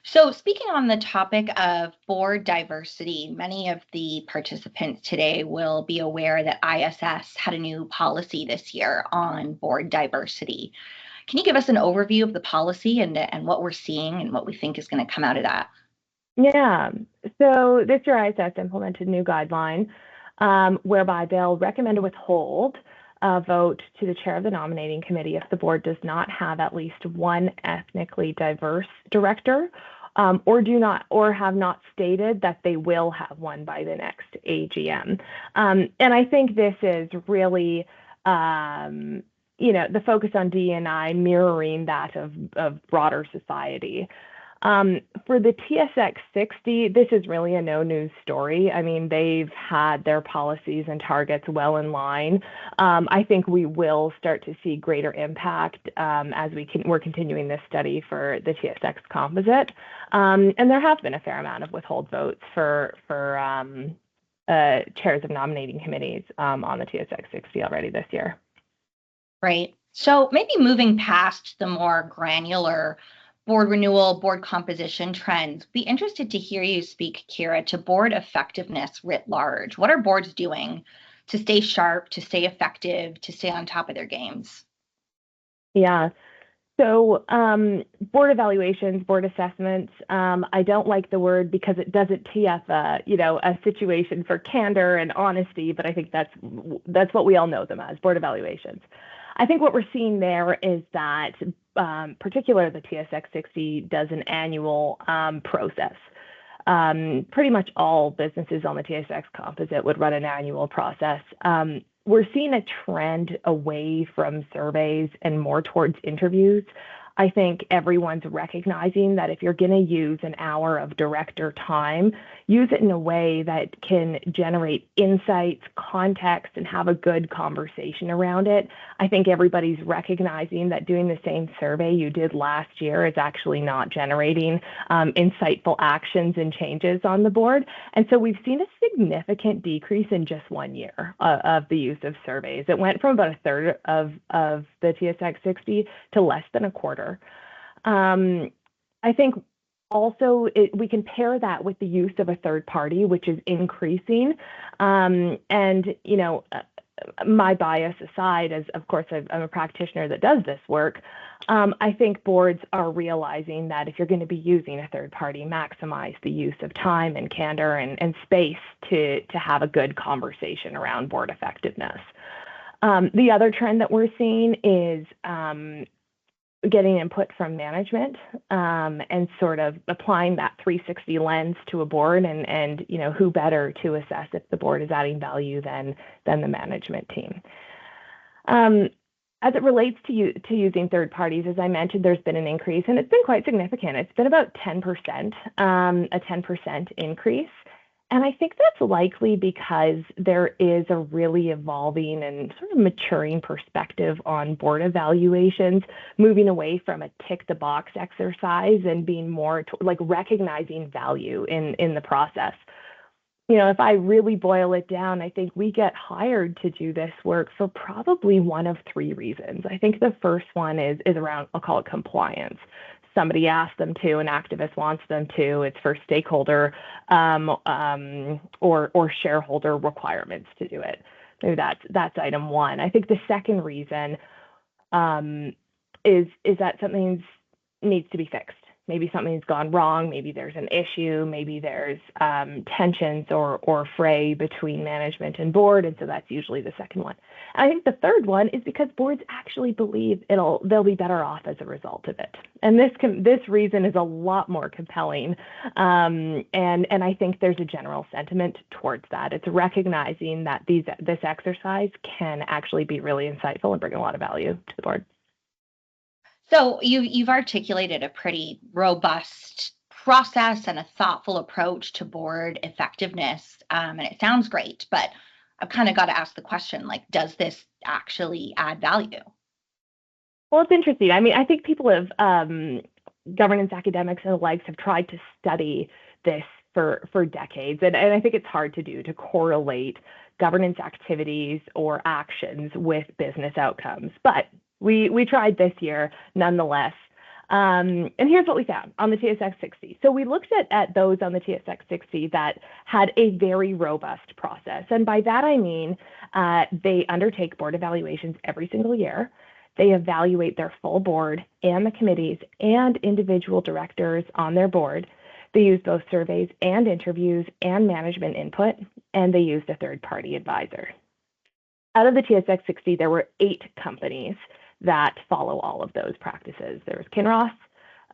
So speaking on the topic of board diversity, many of the participants today will be aware that ISS had a new policy this year on board diversity. Can you give us an overview of the policy and what we're seeing and what we think is going to come out of that? Yeah. So this year ISS implemented a new guideline whereby they'll recommend to withhold a vote to the chair of the nominating committee if the board does not have at least one ethnically diverse director, or have not stated that they will have one by the next AGM. And I think this is really, the focus on D&I mirroring that of broader society. For the TSX 60, this is really a no news story. I mean, they've had their policies and targets well in line. I think we will start to see greater impact as we're continuing this study for the TSX composite. And there have been a fair amount of withhold votes for chairs of nominating committees on the TSX 60 already this year. Right. So maybe moving past the more granular board renewal, board composition trends, be interested to hear you speak, Kira, to board effectiveness writ large. What are boards doing to stay sharp, to stay effective, to stay on top of their games? Yeah. So board evaluations, board assessments, I don't like the word because it doesn't tee up a situation for candor and honesty, but I think that's what we all know them as, board evaluations. I think what we're seeing there is that particularly the TSX 60 does an annual process. Pretty much all businesses on the TSX composite would run an annual process. We're seeing a trend away from surveys and more towards interviews. I think everyone's recognizing that if you're going to use an hour of director time, use it in a way that can generate insights, context, and have a good conversation around it. I think everybody's recognizing that doing the same survey you did last year is actually not generating insightful actions and changes on the board. And so we've seen a significant decrease in just 1 year of the use of surveys. It went from about a third of the TSX 60 to less than a quarter. I think also we can pair that with the use of a third party, which is increasing. My bias aside, as of course I'm a practitioner that does this work, I think boards are realizing that if you're going to be using a third party, maximize the use of time and candor and space to have a good conversation around board effectiveness. The other trend that we're seeing is getting input from management and sort of applying that 360 lens to a board and who better to assess if the board is adding value than the management team. As it relates to using third parties, as I mentioned, there's been an increase and it's been quite significant. It's been about 10%, a 10% increase. And I think that's likely because there is a really evolving and sort of maturing perspective on board evaluations, moving away from a tick the box exercise and being more like recognizing value in the process. If I really boil it down, I think we get hired to do this work for probably one of three reasons. I think the first one is around, I'll call it compliance. somebody asks them to, an activist wants them to. It's for stakeholder or shareholder requirements to do it. So that's item one. I think the second reason is that something needs to be fixed. Maybe something's gone wrong. Maybe there's an issue. Maybe there's tensions or fray between management and board, and so that's usually the second one. And I think the third one is because boards actually believe they'll be better off as a result of it. And this reason is a lot more compelling. And I think there's a general sentiment towards that. It's recognizing that this exercise can actually be really insightful and bring a lot of value to the board. So you've articulated a pretty robust process and a thoughtful approach to board effectiveness, and it sounds great, but I've kind of got to ask the question, like, does this actually add value? Well, it's interesting. I mean, I think people have, governance academics and the likes have tried to study this for decades, and I think it's hard to do, to correlate governance activities or actions with business outcomes, but we tried this year nonetheless. And here's what we found on the TSX 60. So we looked at those on the TSX 60 that had a very robust process. And by that, I mean, they undertake board evaluations every single year. They evaluate their full board and the committees and individual directors on their board. They use both surveys and interviews and management input, and they used a third-party advisor. Out of the TSX 60, there were 8 companies that follow all of those practices. There was Kinross,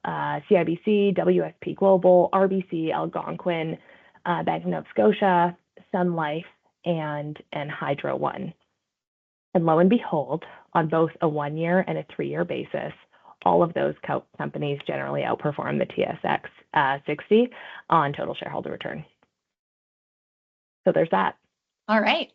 CIBC, WSP Global, RBC, Algonquin, Bank of Nova Scotia, Sun Life, and Hydro One. And lo and behold, on both a 1-year and a 3-year basis, all of those companies generally outperform the TSX 60 on total shareholder return. So there's that. All right.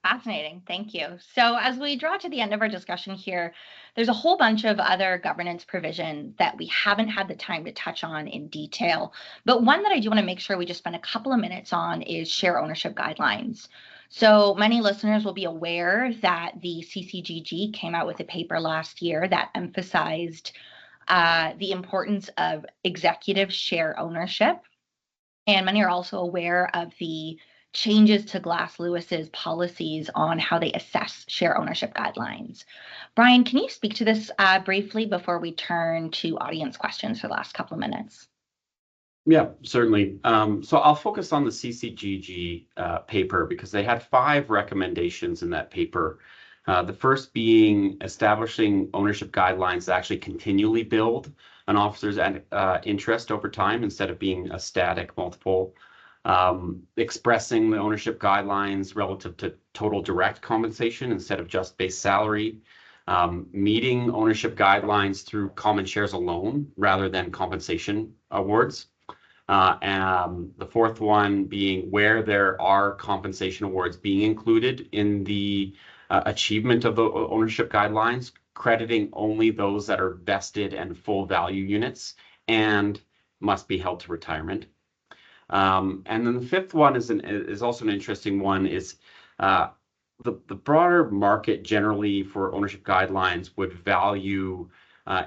Fascinating. Thank you. So as we draw to the end of our discussion here, there's a whole bunch of other governance provisions that we haven't had the time to touch on in detail. But one that I do want to make sure we just spend a couple of minutes on is share ownership guidelines. So many listeners will be aware that the CCGG came out with a paper last year that emphasized the importance of executive share ownership. And many are also aware of the changes to Glass Lewis's policies on how they assess share ownership guidelines. Brian, can you speak to this briefly before we turn to audience questions for the last couple of minutes? Yeah, certainly. So I'll focus on the CCGG paper because they had 5 recommendations in that paper. The first being establishing ownership guidelines that actually continually build an officer's interest over time instead of being a static multiple. Expressing the ownership guidelines relative to total direct compensation instead of just base salary, meeting ownership guidelines through common shares alone rather than compensation awards. And the fourth one being where there are compensation awards being included in the achievement of the ownership guidelines, crediting only those that are vested and full value units and must be held to retirement. And then the fifth one is also an interesting one, is the broader market generally for ownership guidelines would value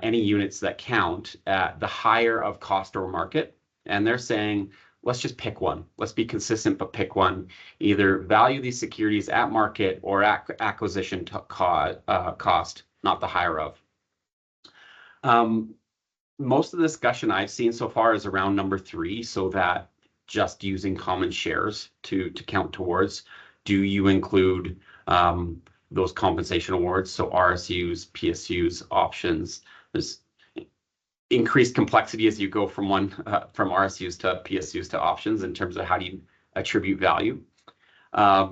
any units that count at the higher of cost or market. And they're saying, let's just pick one. Let's be consistent, but pick one. Either value these securities at market or acquisition cost, not the higher of. Most of the discussion I've seen so far is around number 3, so that just using common shares to count towards. Do you include those compensation awards? So RSUs, PSUs, options. There's increased complexity as you go from RSUs to PSUs to options in terms of how do you attribute value. I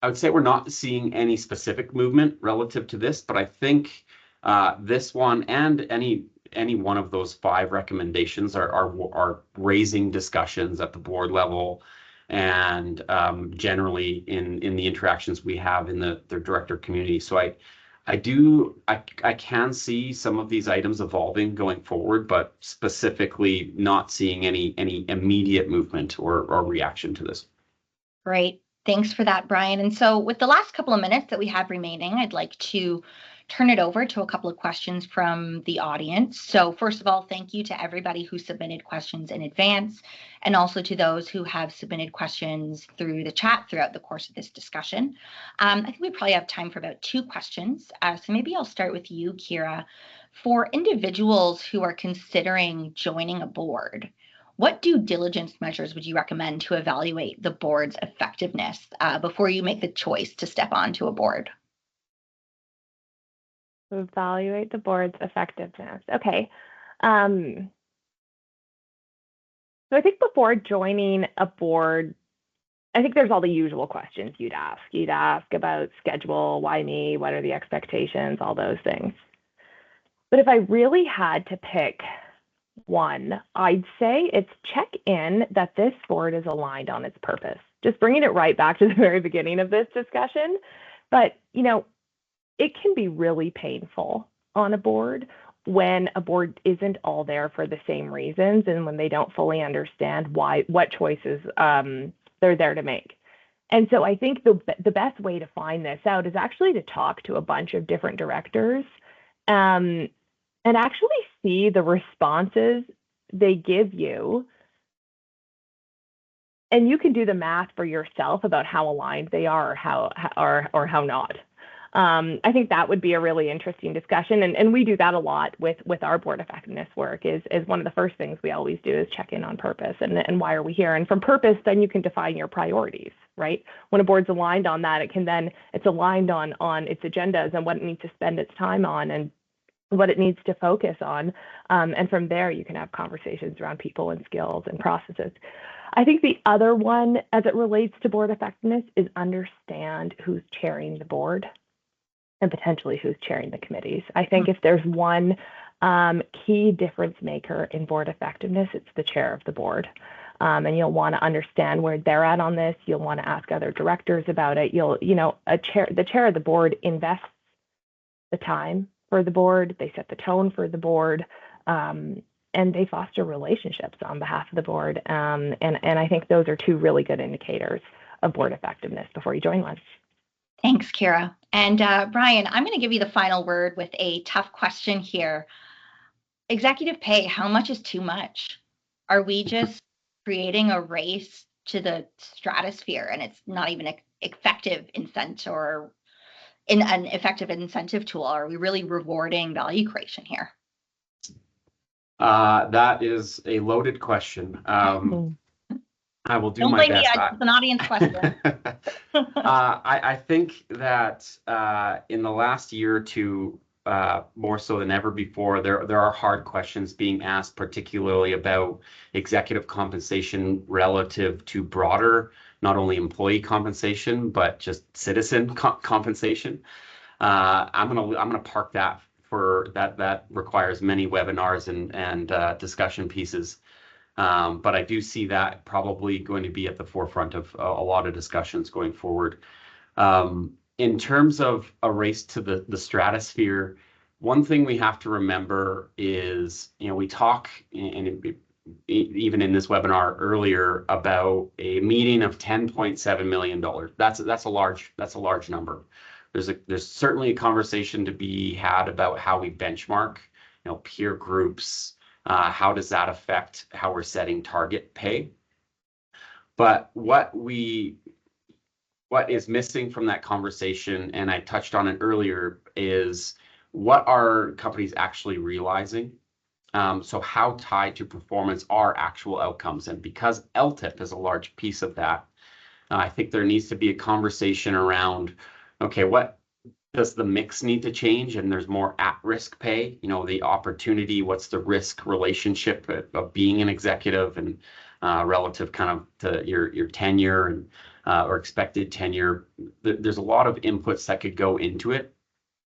would say we're not seeing any specific movement relative to this, but I think this one and any one of those 5 recommendations are raising discussions at the board level and generally in the interactions we have in the director community. So I can see some of these items evolving going forward, but specifically not seeing any immediate movement or reaction to this. Great. Thanks for that, Brian. And so with the last couple of minutes that we have remaining, I'd like to turn it over to a couple of questions from the audience. So first of all, thank you to everybody who submitted questions in advance, and also to those who have submitted questions through the chat throughout the course of this discussion. I think we probably have time for about 2 questions. So maybe I'll start with you, Kira. For individuals who are considering joining a board, what due diligence measures would you recommend to evaluate the board's effectiveness before you make the choice to step onto a board? Evaluate the board's effectiveness. Okay. So I think before joining a board, I think there's all the usual questions you'd ask. You'd ask about schedule, why me, what are the expectations, all those things. But if I really had to pick one, I'd say it's check in that this board is aligned on its purpose. Just bringing it right back to the very beginning of this discussion. But, it can be really painful on a board when a board isn't all there for the same reasons and when they don't fully understand what choices they're there to make. And so I think the best way to find this out is actually to talk to a bunch of different directors and actually see the responses they give you. And you can do the math for yourself about how aligned they are or how not. I think that would be a really interesting discussion. And we do that a lot with our board effectiveness work is one of the first things we always do is check in on purpose and why are we here? And from purpose, then you can define your priorities, right? When a board's aligned on that, it's aligned on its agendas and what it needs to spend its time on and what it needs to focus on. And from there, you can have conversations around people and skills and processes. I think the other one, as it relates to board effectiveness, is understand who's chairing the board and potentially who's chairing the committees. I think if there's one key difference maker in board effectiveness, it's the chair of the board. And you'll want to understand where they're at on this. You'll want to ask other directors about it. The chair of the board invests the time for the board. They set the tone for the board, and they foster relationships on behalf of the board. And I think those are 2 really good indicators of board effectiveness before you join one. Thanks, Kira. And Brian, I'm going to give you the final word with a tough question here. Executive pay, how much is too much? Are we just creating a race to the stratosphere and it's not even an effective incentive or an effective incentive tool? Are we really rewarding value creation here? That is a loaded question. I will do my best. It's an audience question. I think that in the last year or 2, more so than ever before, there are hard questions being asked, particularly about executive compensation relative to broader, not only employee compensation, but just citizen compensation. I'm gonna park that for that. That requires many webinars and discussion pieces. But I do see that probably going to be at the forefront of a lot of discussions going forward. In terms of a race to the stratosphere, one thing we have to remember is, we talk, and even in this webinar earlier, about a meeting of $10.7 million. That's a large number. There's certainly a conversation to be had about how we benchmark, peer groups. How does that affect how we're setting target pay? But what is missing from that conversation, and I touched on it earlier, is what are companies actually realizing? So how tied to performance are actual outcomes? And because LTIP is a large piece of that, I think there needs to be a conversation around, okay, what does the mix need to change? And there's more at-risk pay, the opportunity, what's the risk relationship of being an executive and relative kind of to your tenure and or expected tenure. There's a lot of inputs that could go into it.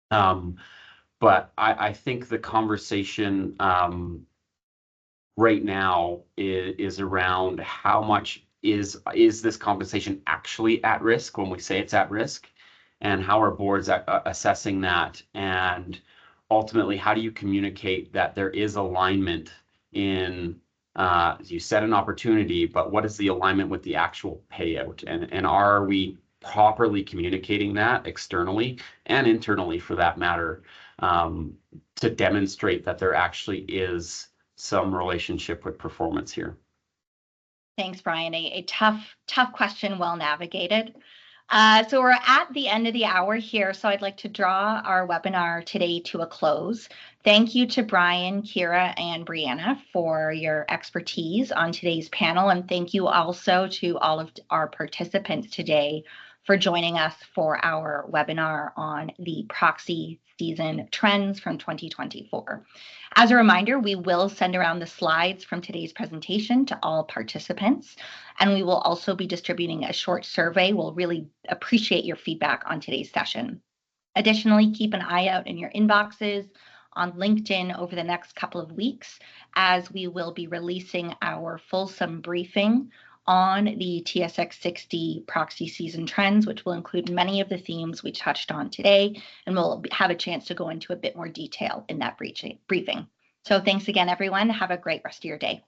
But I think the conversation right now is around how much is this compensation actually at risk when we say it's at risk? And how are boards assessing that? And ultimately, how do you communicate that there is alignment in, you set an opportunity, but what is the alignment with the actual payout? And are we properly communicating that externally and internally for that matter, to demonstrate that there actually is some relationship with performance here. Thanks, Brian. A tough question, well navigated. So we're at the end of the hour here, so I'd like to draw our webinar today to a close. Thank you to Brian, Kira, and Brianna for your expertise on today's panel, and thank you also to all of our participants today for joining us for our webinar on the Proxy season trends from 2024. As a reminder, we will send around the slides from today's presentation to all participants, and we will also be distributing a short survey. We'll really appreciate your feedback on today's session. Additionally, keep an eye out in your inboxes on LinkedIn over the next couple of weeks, as we will be releasing our fulsome briefing on the TSX 60 proxy season trends, which will include many of the themes we touched on today, and we'll have a chance to go into a bit more detail in that briefing. So thanks again, everyone. Have a great rest of your day.